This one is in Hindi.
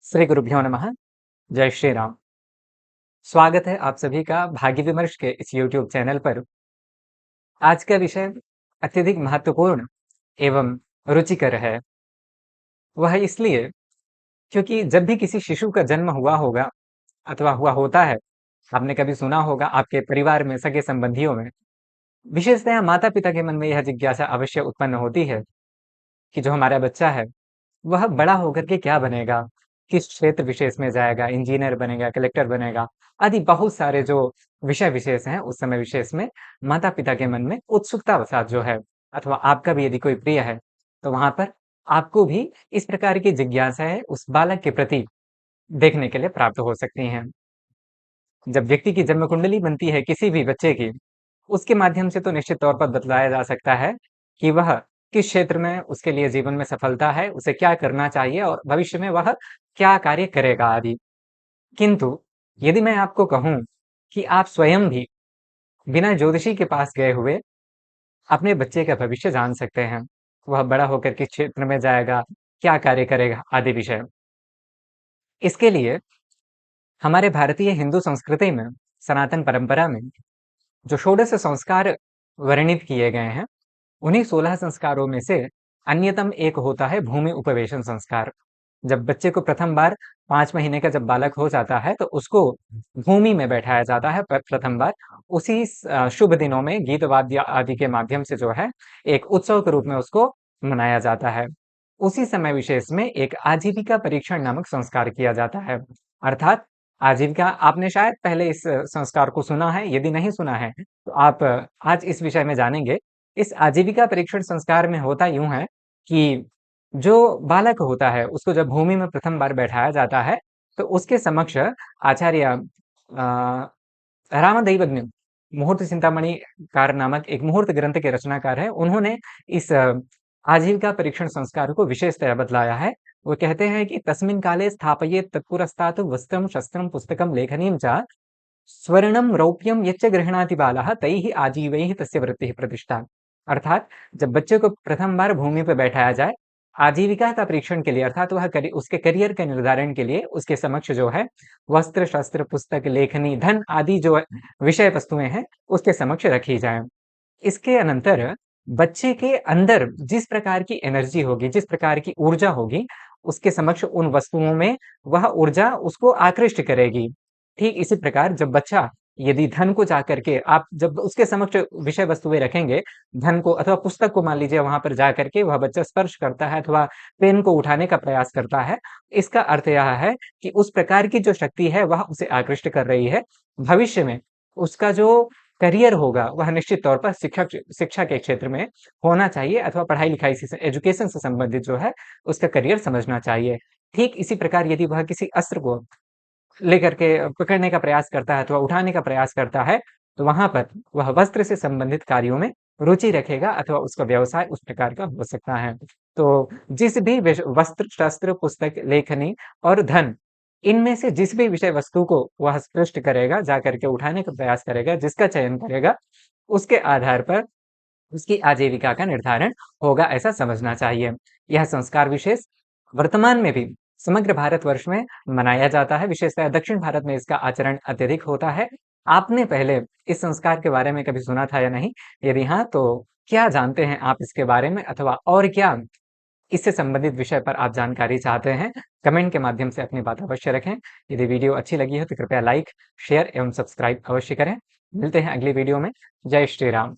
श्री गुरुभ्यो नमः। जय श्री राम। स्वागत है आप सभी का भाग्य विमर्श के इस यूट्यूब चैनल पर। आज का विषय अत्यधिक महत्वपूर्ण एवं रुचिकर है। वह इसलिए क्योंकि जब भी किसी शिशु का जन्म हुआ होगा अथवा हुआ होता है, आपने कभी सुना होगा आपके परिवार में, सगे संबंधियों में, विशेषतः माता-पिता के मन में यह जिज्ञासा अवश्य उत्पन्न होती है कि जो हमारा बच्चा है, वह बड़ा होकर के क्या बनेगा? किस क्षेत्र विशेष में जाएगा? इंजीनियर बनेगा, कलेक्टर बनेगा, आदि बहुत सारे जो विषय विशेष हैं, उस समय विशेष में माता-पिता के मन में उत्सुकतावशात जो है अथवा आपका भी यदि कोई प्रिय है, तो वहाँ पर आपको भी इस प्रकार की जिज्ञासाएँ उस बालक के प्रति देखने के लिए प्राप्त हो सकती हैं। जब व्यक्ति की जन्म कुंडली बनती है किसी भी बच्चे की, उसके माध्यम से तो निश्चित तौर पर बतलाया जा सकता है कि वह किस क्षेत्र में उसके लिए जीवन में सफलता है, उसे क्या करना चाहिए और भविष्य में वह क्या कार्य करेगा आदि। किंतु यदि मैं आपको कहूँ कि आप स्वयं भी बिना ज्योतिषी के पास गए हुए अपने बच्चे का भविष्य जान सकते हैं। वह बड़ा होकर किस क्षेत्र में जाएगा, क्या कार्य करेगा आदि विषय। इसके लिए हमारे भारतीय हिंदू संस्कृति में, सनातन परंपरा में जो षोडश संस्कार वर्णित किए गए हैं, उन्हीं 16 संस्कारों में से अन्यतम एक होता है भूमि उपवेशन संस्कार। जब बच्चे को प्रथम बार 5 महीने का जब बालक हो जाता है, तो उसको भूमि में बैठाया जाता है प्रथम बार। उसी शुभ दिनों में गीत वाद्य आदि के माध्यम से जो है, एक उत्सव के रूप में उसको मनाया जाता है। उसी समय विशेष में एक आजीविका परीक्षण नामक संस्कार किया जाता है। अर्थात आजीविका आपने शायद पहले इस संस्कार को सुना है, यदि नहीं सुना है, तो आप आज इस विषय में जानेंगे। इस आजीविका परीक्षण संस्कार में होता यूँ है कि जो बालक होता है, उसको जब भूमि में प्रथम बार बैठाया जाता है, तो उसके समक्ष आचार्य रामदैवज्ञ मुहूर्त चिंतामणिकार नामक एक मुहूर्त ग्रंथ के रचनाकार हैं। उन्होंने इस आजीविका परीक्षण संस्कार को विशेषतया बतलाया है। वो कहते हैं कि तस्मिन् काले स्थापयेत् तत्पुरस्तात् वस्त्रं, शस्त्रं, पुस्तकं, लेखनीं च स्वर्णम रौप्यम यच्च गृह्णाति बालः तैहि आजीवैहि तस्य वृत्तिः प्रतिष्ठा। अर्थात जब बच्चे को प्रथम बार भूमि पे बैठाया जाए, आजीविका का परीक्षण के लिए अर्थात वह उसके करियर के निर्धारण के लिए उसके समक्ष जो है वस्त्र, शस्त्र, पुस्तक, लेखनी, धन आदि जो विषय वस्तुएं हैं उसके समक्ष रखी जाएं। इसके अनंतर बच्चे के अंदर जिस प्रकार की एनर्जी होगी, जिस प्रकार की ऊर्जा होगी, उसके समक्ष उन वस्तुओं में वह ऊर्जा उसको आकृष्ट करेगी। ठीक इसी प्रकार जब बच्चा यदि धन को जाकर के आप जब उसके समक्ष विषय वस्तुएं रखेंगे, धन को अथवा पुस्तक को मान लीजिए वहां पर जाकर के वह बच्चा स्पर्श करता है अथवा पेन को उठाने का प्रयास करता है, इसका अर्थ यह है कि उस प्रकार की जो शक्ति है वह उसे आकृष्ट कर रही है। भविष्य में उसका जो करियर होगा वह निश्चित तौर पर शिक्षा के क्षेत्र में होना चाहिए अथवा पढ़ाई लिखाई से एजुकेशन से संबंधित जो है उसका करियर समझना चाहिए। ठीक इसी प्रकार यदि वह किसी अस्त्र को लेकर के पकड़ने का प्रयास करता है अथवा उठाने का प्रयास करता है, तो वहां पर वह वस्त्र से संबंधित कार्यों में रुचि रखेगा अथवा उसका व्यवसाय उस प्रकार का हो सकता है। तो जिस भी वस्त्र, शस्त्र, पुस्तक, लेखनी और धन, इनमें से जिस भी विषय वस्तु को वह स्पष्ट करेगा, जाकर के उठाने का प्रयास करेगा, जिसका चयन करेगा, उसके आधार पर उसकी आजीविका का निर्धारण होगा, ऐसा समझना चाहिए। यह संस्कार विशेष वर्तमान में भी समग्र भारतवर्ष में मनाया जाता है, विशेषतः दक्षिण भारत में इसका आचरण अत्यधिक होता है। आपने पहले इस संस्कार के बारे में कभी सुना था या नहीं? यदि हाँ, तो क्या जानते हैं आप इसके बारे में अथवा और क्या इससे संबंधित विषय पर आप जानकारी चाहते हैं? कमेंट के माध्यम से अपनी बात अवश्य रखें। यदि वीडियो अच्छी लगी हो तो कृपया लाइक, शेयर एवं सब्सक्राइब अवश्य करें। मिलते हैं अगली वीडियो में। जय श्री राम।